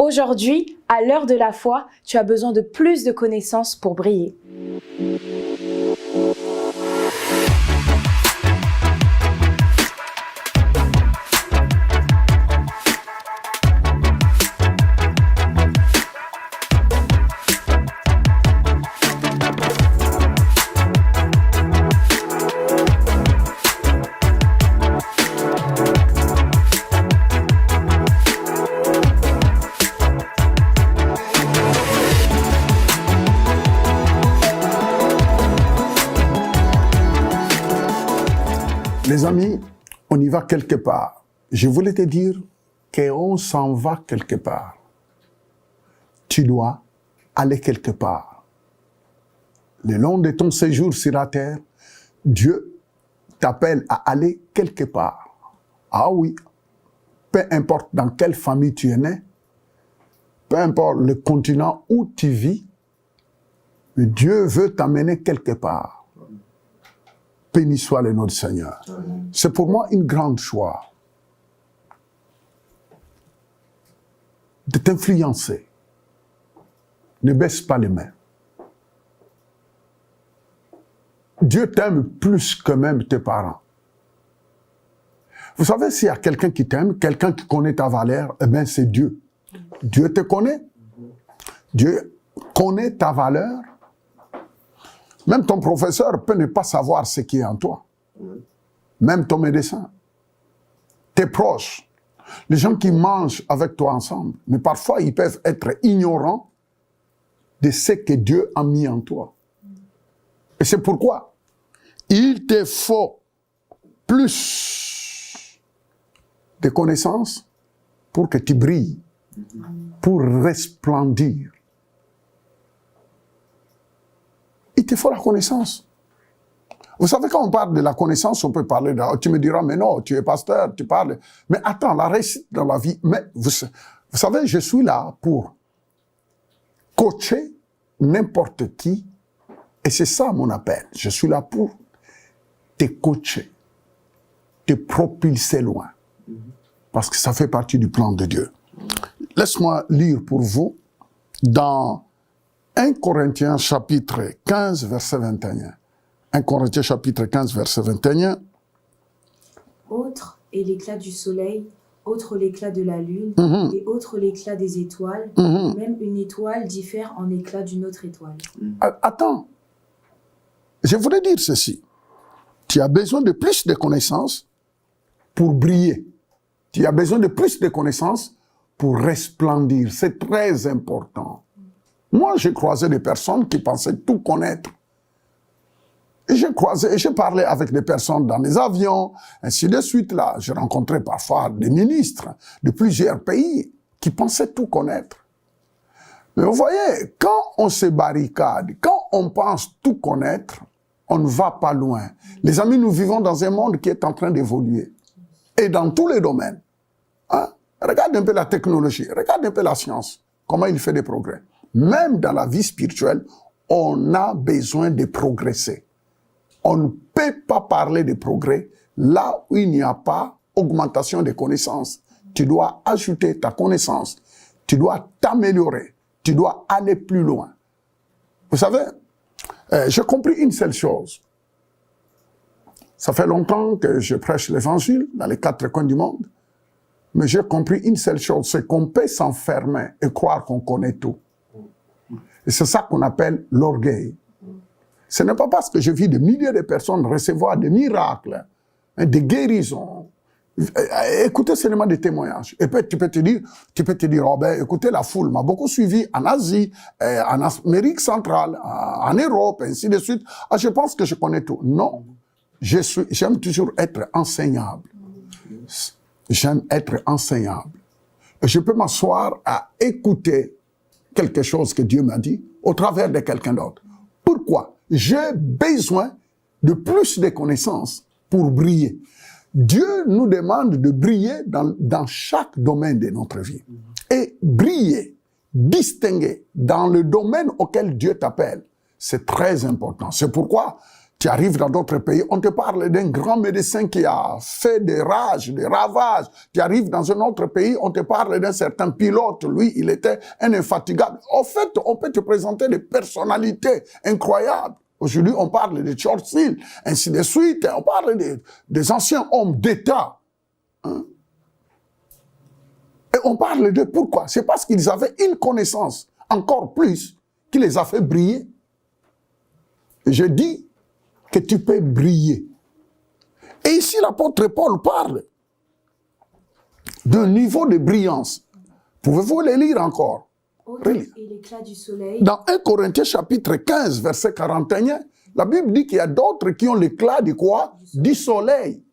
Aujourd'hui, à l'heure de la foi, tu as besoin de plus de connaissances pour briller. Les amis, on y va quelque part. Je voulais te dire qu'on s'en va quelque part. Tu dois aller quelque part. Le long de ton séjour sur la terre, Dieu t'appelle à aller quelque part. Ah oui, peu importe dans quelle famille tu es né, peu importe le continent où tu vis, mais Dieu veut t'amener quelque part. Béni soit le nom du Seigneur. C'est pour moi une grande joie de t'influencer. Ne baisse pas les mains. Dieu t'aime plus que même tes parents. Vous savez, s'il y a quelqu'un qui t'aime, quelqu'un qui connaît ta valeur, eh bien c'est Dieu. Dieu te connaît. Dieu connaît ta valeur. Même ton professeur peut ne pas savoir ce qui est en toi. Même ton médecin. Tes proches. Les gens qui mangent avec toi ensemble. Mais parfois, ils peuvent être ignorants de ce que Dieu a mis en toi. Et c'est pourquoi il te faut plus de connaissances pour que tu brilles, pour resplendir. Il te faut la connaissance. Vous savez, quand on parle de la connaissance, on peut parler de... Tu me diras, mais non, tu es pasteur, tu parles... Mais attends, la réussite dans la vie... Mais vous savez, je suis là pour coacher n'importe qui. Et c'est ça mon appel. Je suis là pour te coacher, te propulser loin. Parce que ça fait partie du plan de Dieu. Laisse-moi lire pour vous dans 1 Corinthiens chapitre 15, verset 21. 1 Corinthiens chapitre 15, verset 21. Autre est l'éclat du soleil, autre l'éclat de la lune, et autre l'éclat des étoiles. Même une étoile diffère en éclat d'une autre étoile. Attends. Je voudrais dire ceci. Tu as besoin de plus de connaissances pour briller. Tu as besoin de plus de connaissances pour resplendir. C'est très important. Moi, j'ai croisé des personnes qui pensaient tout connaître. Et j'ai parlé avec des personnes dans les avions, ainsi de suite. Là, j'ai rencontré parfois des ministres de plusieurs pays qui pensaient tout connaître. Mais vous voyez, quand on se barricade, quand on pense tout connaître, on ne va pas loin. Les amis, nous vivons dans un monde qui est en train d'évoluer. Et dans tous les domaines. Hein? Regarde un peu la technologie, regarde un peu la science, comment il fait des progrès. Même dans la vie spirituelle, on a besoin de progresser. On ne peut pas parler de progrès là où il n'y a pas augmentation des connaissances. Tu dois ajouter ta connaissance. Tu dois t'améliorer. Tu dois aller plus loin. Vous savez, j'ai compris une seule chose. Ça fait longtemps que je prêche l'évangile dans les 4 coins du monde. Mais j'ai compris une seule chose, c'est qu'on peut s'enfermer et croire qu'on connaît tout. Et c'est ça qu'on appelle l'orgueil. Ce n'est pas parce que je vis des milliers de personnes recevoir des miracles, des guérisons. Écoutez seulement des témoignages. Et puis tu peux te dire, oh ben, écoutez, la foule m'a beaucoup suivi en Asie, en Amérique centrale, en Europe, ainsi de suite. Ah, je pense que je connais tout. Non. J'aime toujours être enseignable. J'aime être enseignable. Et je peux m'asseoir à écouter quelque chose que Dieu m'a dit au travers de quelqu'un d'autre. Pourquoi? J'ai besoin de plus de connaissances pour briller. Dieu nous demande de briller dans chaque domaine de notre vie. Et briller, distinguer dans le domaine auquel Dieu t'appelle, c'est très important. C'est pourquoi Tu arrives dans d'autres pays, on te parle d'un grand médecin qui a fait des rages, des ravages. Tu arrives dans un autre pays, on te parle d'un certain pilote. Lui, il était un infatigable. En fait, on peut te présenter des personnalités incroyables. Aujourd'hui, on parle de Churchill, ainsi de suite. On parle des anciens hommes d'État. Hein? Et on parle de pourquoi? C'est parce qu'ils avaient une connaissance encore plus qui les a fait briller. Et je dis que tu peux briller. Et ici, l'apôtre Paul parle d'un niveau de brillance. Pouvez-vous le lire encore? Autre est l'éclat du soleil. Dans 1 Corinthiens chapitre 15, verset 41, la Bible dit qu'il y a d'autres qui ont l'éclat de quoi? Du soleil.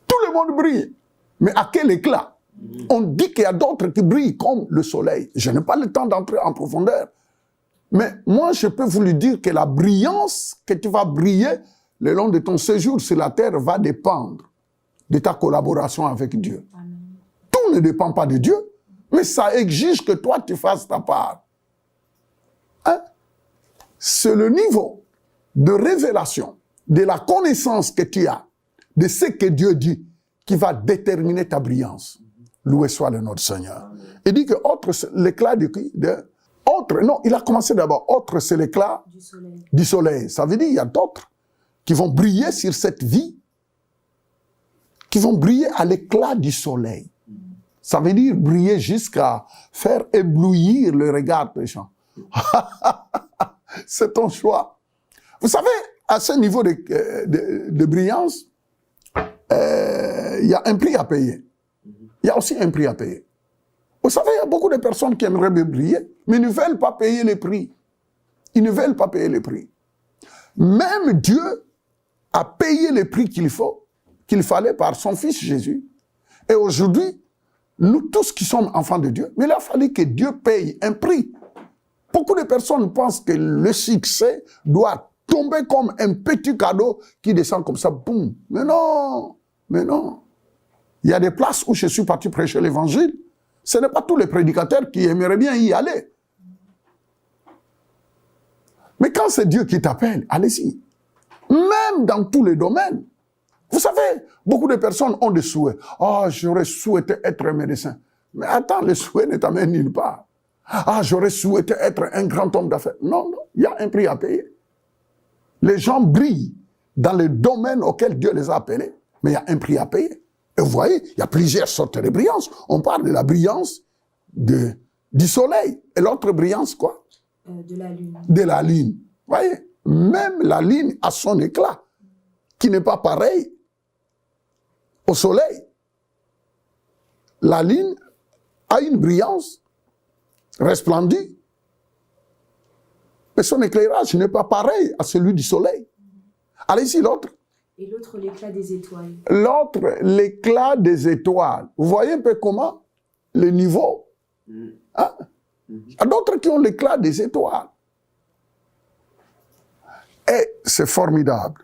Tout le monde brille. Mais à quel éclat? On dit qu'il y a d'autres qui brillent comme le soleil. Je n'ai pas le temps d'entrer en profondeur. Mais moi, je peux vous le dire que la brillance que tu vas briller le long de ton séjour sur la terre va dépendre de ta collaboration avec Dieu. Amen. Tout ne dépend pas de Dieu, mais ça exige que toi, tu fasses ta part. Hein? C'est le niveau de révélation, de la connaissance que tu as, de ce que Dieu dit, qui va déterminer ta brillance. Loué soit le nom du Seigneur. Il dit que autre, c'est l'éclat non, il a commencé d'abord. Autre, c'est l'éclat du soleil. Ça veut dire qu'il y a d'autres qui vont briller sur cette vie, qui vont briller à l'éclat du soleil. Ça veut dire briller jusqu'à faire éblouir le regard des gens. C'est ton choix. Vous savez, à ce niveau de brillance, il y a un prix à payer. Il y a aussi un prix à payer. Vous savez, il y a beaucoup de personnes qui aimeraient bien briller, mais ne veulent pas payer les prix. Ils ne veulent pas payer les prix. Même Dieu a payé les prix qu'il fallait par son Fils Jésus. Et aujourd'hui, nous tous qui sommes enfants de Dieu, mais il a fallu que Dieu paye un prix. Beaucoup de personnes pensent que le succès doit tomber comme un petit cadeau qui descend comme ça, boum. Mais non, mais non. Il y a des places où je suis parti prêcher l'évangile. Ce n'est pas tous les prédicateurs qui aimeraient bien y aller. Mais quand c'est Dieu qui t'appelle, allez-y. Même dans tous les domaines. Vous savez, beaucoup de personnes ont des souhaits. Oh, j'aurais souhaité être un médecin. Mais attends, le souhait ne t'amène nulle part. Ah, j'aurais souhaité être un grand homme d'affaires. Non, non, il y a un prix à payer. Les gens brillent dans les domaines auxquels Dieu les a appelés, mais il y a un prix à payer. Et vous voyez, il y a plusieurs sortes de brillance. On parle de la brillance du soleil. Et l'autre brillance, quoi? De la lune. De la lune. Vous voyez, même la lune a son éclat, qui n'est pas pareil au soleil. La lune a une brillance resplendie. Mais son éclairage n'est pas pareil à celui du soleil. Allez-y, l'autre. Et l'autre, l'éclat des étoiles. L'autre, l'éclat des étoiles. Vous voyez un peu comment le niveau. Hein? Il y a d'autres qui ont l'éclat des étoiles. Et c'est formidable.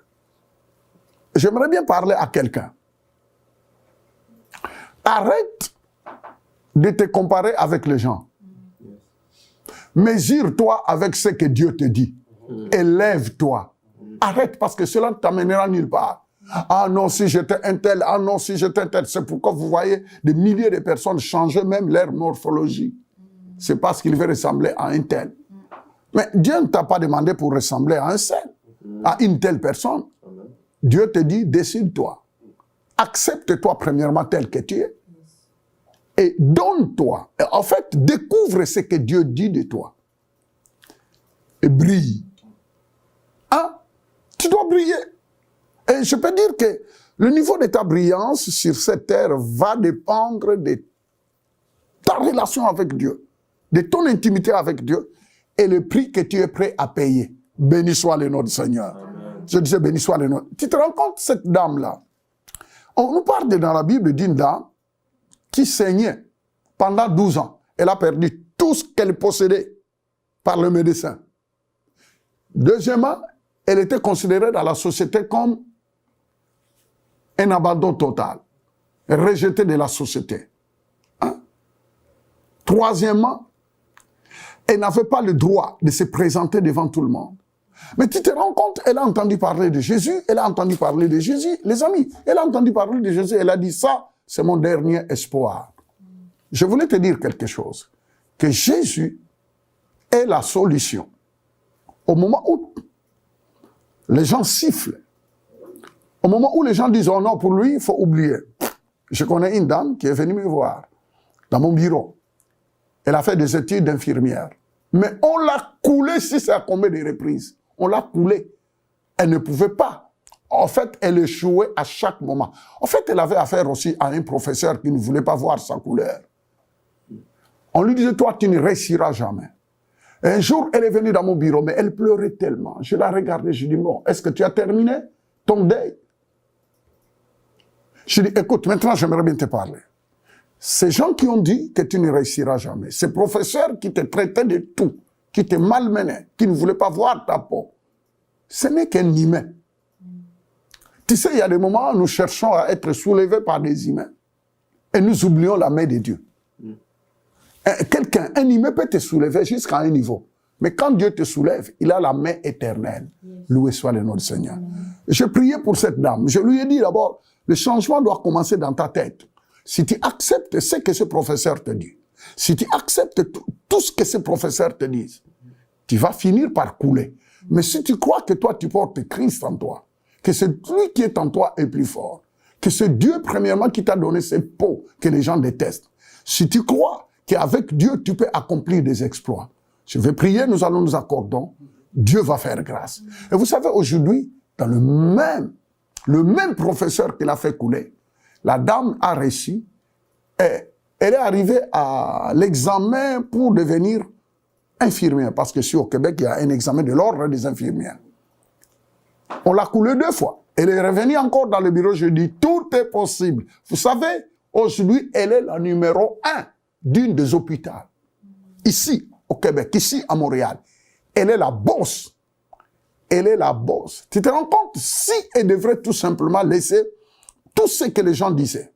J'aimerais bien parler à quelqu'un. Arrête de te comparer avec les gens. Mesure-toi avec ce que Dieu te dit. Élève-toi. Arrête parce que cela ne t'amènera nulle part. Ah non, si j'étais un tel, ah non, si j'étais un tel. C'est pourquoi vous voyez des milliers de personnes changer même leur morphologie. C'est parce qu'ils veulent ressembler à un tel. Mais Dieu ne t'a pas demandé pour ressembler à un seul, à une telle personne. Dieu te dit, décide-toi. Accepte-toi premièrement tel que tu es. Et donne-toi. En fait, découvre ce que Dieu dit de toi. Et brille. Hein? Tu dois briller. Et je peux dire que le niveau de ta brillance sur cette terre va dépendre de ta relation avec Dieu, de ton intimité avec Dieu et le prix que tu es prêt à payer. Béni soit le nom du Seigneur. Amen. Je disais béni soit le nom. Tu te rends compte, cette dame-là? On nous parle dans la Bible d'une dame qui saignait pendant 12 ans. Elle a perdu tout ce qu'elle possédait par le médecin. Deuxièmement, elle était considérée dans la société comme un abandon total, rejetée de la société. Hein? Troisièmement, Elle n'avait pas le droit de se présenter devant tout le monde. Mais tu te rends compte, elle a entendu parler de Jésus, elle a entendu parler de Jésus, les amis, elle a entendu parler de Jésus, elle a dit ça, c'est mon dernier espoir. Je voulais te dire quelque chose, que Jésus est la solution. Au moment où les gens sifflent, au moment où les gens disent « Oh non, pour lui, il faut oublier ». Je connais une dame qui est venue me voir dans mon bureau. Elle a fait des études d'infirmière. Mais on l'a coulée, si c'est à combien de reprises. On l'a coulée. Elle ne pouvait pas. En fait, elle échouait à chaque moment. En fait, elle avait affaire aussi à un professeur qui ne voulait pas voir sa couleur. On lui disait, toi, tu ne réussiras jamais. Et un jour, elle est venue dans mon bureau, mais elle pleurait tellement. Je la regardais, je dis, bon, est-ce que tu as terminé ton deuil? Je dis, écoute, maintenant, j'aimerais bien te parler. Ces gens qui ont dit que tu ne réussiras jamais, ces professeurs qui te traitaient de tout, qui te malmenaient, qui ne voulaient pas voir ta peau, ce n'est qu'un humain. Tu sais, il y a des moments où nous cherchons à être soulevés par des humains et nous oublions la main de Dieu. Quelqu'un, un humain peut te soulever jusqu'à un niveau. Mais quand Dieu te soulève, il a la main éternelle. Loué soit le nom du Seigneur. Je priais pour cette dame. Je lui ai dit d'abord, le changement doit commencer dans ta tête. Si tu acceptes ce que ce professeur te dit, si tu acceptes tout ce que ce professeur te dit, tu vas finir par couler. Mais si tu crois que toi, tu portes Christ en toi, que c'est lui qui est en toi est plus fort, que c'est Dieu, premièrement, qui t'a donné cette peau que les gens détestent. Si tu crois qu'avec Dieu, tu peux accomplir des exploits, je vais prier, nous allons nous accorder, Dieu va faire grâce. Et vous savez, aujourd'hui, dans le même professeur qui l'a fait couler, la dame a réussi et elle est arrivée à l'examen pour devenir infirmière. Parce que si au Québec, il y a un examen de l'ordre des infirmières. On l'a coulée 2 fois. Elle est revenue encore dans le bureau, je dis, tout est possible. Vous savez, aujourd'hui, elle est la numéro 1 d'une des hôpitaux. Ici, au Québec, ici, à Montréal. Elle est la boss. Elle est la boss. Tu te rends compte? Si elle devrait tout simplement laisser tout ce que les gens disaient,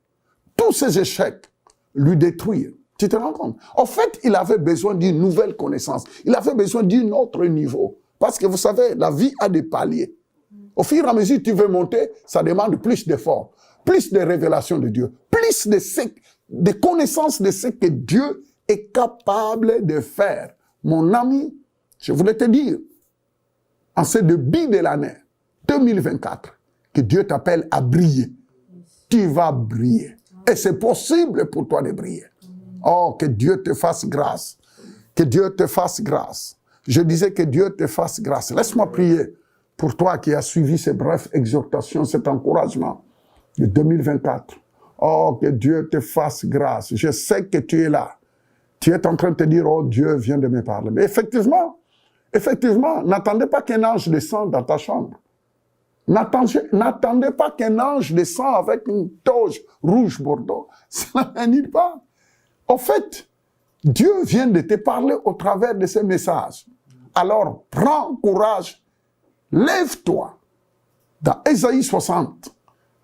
tous ces échecs, lui détruire. Tu te rends compte? En fait, il avait besoin d'une nouvelle connaissance. Il avait besoin d'un autre niveau. Parce que vous savez, la vie a des paliers. Au fur et à mesure que tu veux monter, ça demande plus d'efforts, plus de révélations de Dieu, plus de connaissances de ce que Dieu est capable de faire. Mon ami, je voulais te dire, en ce début de l'année 2024, que Dieu t'appelle à briller. Tu vas briller. Et c'est possible pour toi de briller. Oh, que Dieu te fasse grâce. Que Dieu te fasse grâce. Je disais que Dieu te fasse grâce. Laisse-moi prier pour toi qui as suivi ces brèves exhortations, cet encouragement de 2024. Oh, que Dieu te fasse grâce. Je sais que tu es là. Tu es en train de te dire, oh, Dieu vient de me parler. Mais effectivement, n'attendez pas qu'un ange descende dans ta chambre. N'attendez pas qu'un ange descende avec une toge rouge bordeaux. Ça n'annule pas. En fait, Dieu vient de te parler au travers de ces messages. Alors, prends courage, lève-toi. Dans Ésaïe 60,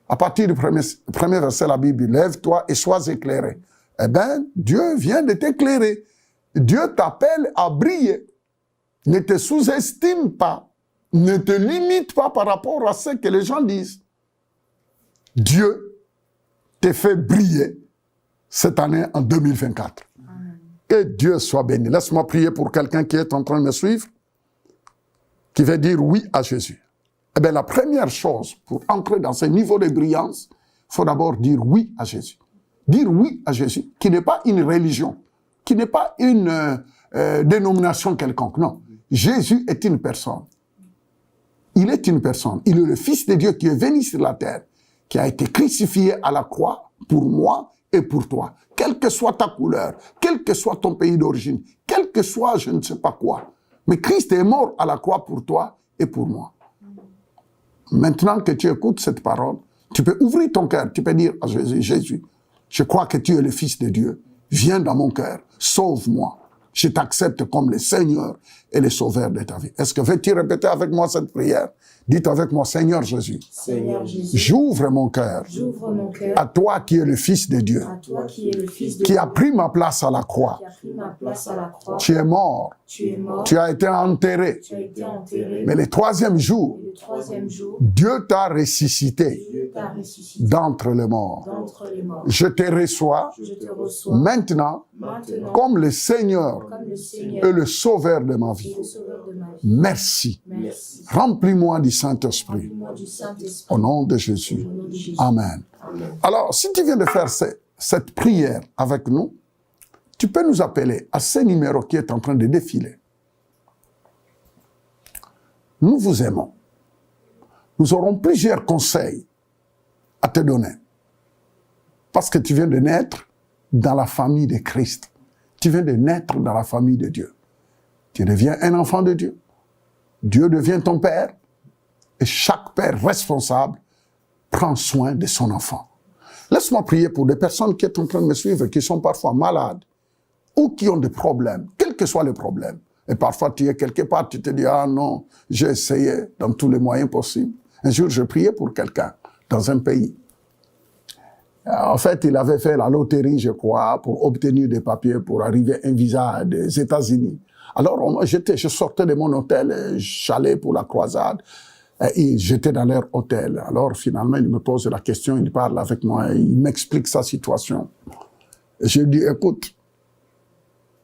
à partir du premier verset de la Bible, lève-toi et sois éclairé. Eh bien, Dieu vient de t'éclairer. Dieu t'appelle à briller. Ne te sous-estime pas. Ne te limite pas par rapport à ce que les gens disent. Dieu te fait briller cette année en 2024. Amen. Que Dieu soit béni. Laisse-moi prier pour quelqu'un qui est en train de me suivre, qui veut dire oui à Jésus. Eh bien, la première chose pour entrer dans ce niveau de brillance, il faut d'abord dire oui à Jésus. Dire oui à Jésus, qui n'est pas une religion, qui n'est pas une dénomination quelconque. Non, Jésus est une personne. Il est une personne. Il est le Fils de Dieu qui est venu sur la terre, qui a été crucifié à la croix pour moi et pour toi. Quelle que soit ta couleur, quel que soit ton pays d'origine, quel que soit je ne sais pas quoi. Mais Christ est mort à la croix pour toi et pour moi. Maintenant que tu écoutes cette parole, tu peux ouvrir ton cœur. Tu peux dire à Jésus, Jésus, je crois que tu es le Fils de Dieu. Viens dans mon cœur. Sauve-moi. Je t'accepte comme le Seigneur et le Sauveur de ta vie. Est-ce que veux-tu répéter avec moi cette prière? Dites avec moi, Seigneur Jésus, Seigneur Jésus, j'ouvre mon cœur j'ouvre mon cœur à toi qui es le Fils de Dieu, à toi qui es le Fils de qui Dieu, a pris ma place à la croix. qui a pris ma place à la croix. Tu es mort, Tu es mort, tu as été enterré, tu as été enterré, mais le troisième jour, et le troisième jour, Dieu t'a ressuscité Dieu t'a ressuscité d'entre les morts. d'entre les morts. Je te reçois Je te reçois maintenant maintenant comme le Seigneur comme le Seigneur et le Sauveur de ma et vie. le Sauveur de ma vie. Merci. Merci. Remplis-moi du Saint-Esprit. Remplis-moi du Saint-Esprit. Au nom de Jésus. Au nom de Jésus. Amen. Alors, si tu viens de faire cette prière avec nous, tu peux nous appeler à ce numéro qui est en train de défiler. Nous vous aimons. Nous aurons plusieurs conseils à te donner. Parce que tu viens de naître dans la famille de Christ. Tu viens de naître dans la famille de Dieu. Tu deviens un enfant de Dieu. Dieu devient ton père. Et chaque père responsable prend soin de son enfant. Laisse-moi prier pour des personnes qui sont en train de me suivre, qui sont parfois malades ou qui ont des problèmes, quel que soit le problème. Et parfois, tu es quelque part, tu te dis, ah non, j'ai essayé dans tous les moyens possibles. Un jour, je priais pour quelqu'un dans un pays. En fait, il avait fait la loterie, je crois, pour obtenir des papiers pour arriver un visa des États-Unis. Alors, je sortais de mon hôtel, j'allais pour la croisade, et j'étais dans leur hôtel. Alors, finalement, il me pose la question, il parle avec moi, il m'explique sa situation. Et je lui dis, écoute,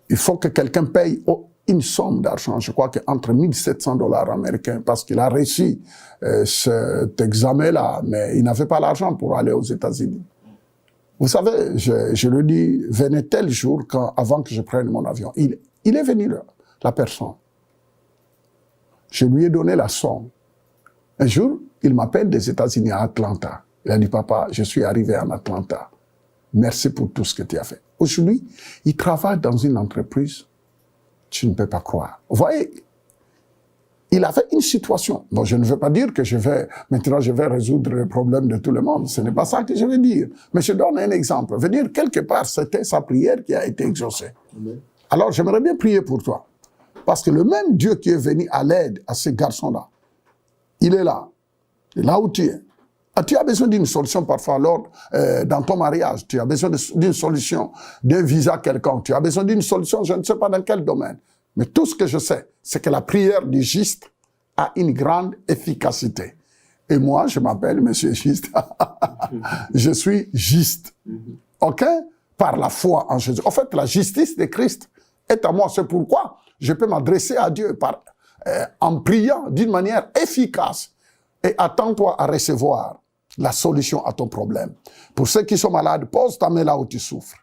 il faut que quelqu'un paye une somme d'argent, je crois qu'entre 1700 $ américains, parce qu'il a réussi cet examen-là, mais il n'avait pas l'argent pour aller aux États-Unis. Vous savez, je lui dis, venez tel jour, avant que je prenne mon avion. Il est venu, la personne. Je lui ai donné la somme. Un jour, il m'appelle des États-Unis à Atlanta. Il a dit, papa, je suis arrivé en Atlanta. Merci pour tout ce que tu as fait. Aujourd'hui, il travaille dans une entreprise. Tu ne peux pas croire. Vous voyez, il avait une situation. Bon, je ne veux pas dire que maintenant je vais résoudre le problème de tout le monde. Ce n'est pas ça que je veux dire. Mais je donne un exemple. Je veux dire, quelque part, c'était sa prière qui a été exaucée. Amen. Alors, j'aimerais bien prier pour toi. Parce que le même Dieu qui est venu à l'aide à ces garçons-là, il est là. Et là où tu es. Ah, tu as besoin d'une solution parfois dans ton mariage. Tu as besoin d'une solution, d'un visa quelconque. Tu as besoin d'une solution, je ne sais pas dans quel domaine. Mais tout ce que je sais, c'est que la prière du juste a une grande efficacité. Et moi, je m'appelle Monsieur Juste. Je suis juste. OK? Par la foi en Jésus. En fait, la justice de Christ est à moi. C'est pourquoi je peux m'adresser à Dieu en priant d'une manière efficace. Et attends-toi à recevoir la solution à ton problème. Pour ceux qui sont malades, pose ta main là où tu souffres.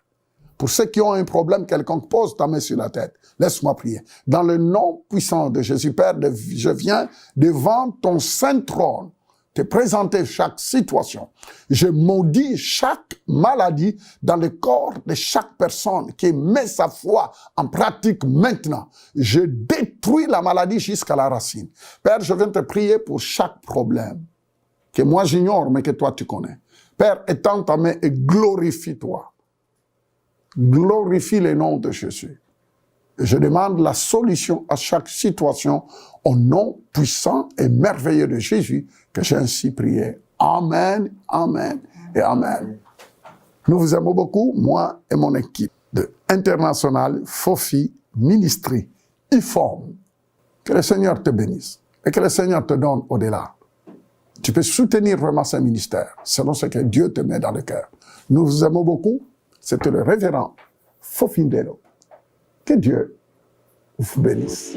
Pour ceux qui ont un problème quelconque, pose ta main sur la tête. Laisse-moi prier. Dans le nom puissant de Jésus, Père, je viens devant ton saint trône te présenter chaque situation. Je maudis chaque maladie dans le corps de chaque personne qui met sa foi en pratique maintenant. Je détruis la maladie jusqu'à la racine. Père, je viens te prier pour chaque problème que moi j'ignore, mais que toi tu connais. Père, étends ta main et glorifie-toi. Glorifie le nom de Jésus. Je demande la solution à chaque situation au nom puissant et merveilleux de Jésus que j'ai ainsi prié. Amen, amen et amen. Nous vous aimons beaucoup, moi et mon équipe de International Fofi Ministry, IFOM. Que le Seigneur te bénisse et que le Seigneur te donne au-delà. Tu peux soutenir vraiment ce ministère selon ce que Dieu te met dans le cœur. Nous vous aimons beaucoup. C'était le révérend Fofindelo. Que Dieu vous bénisse.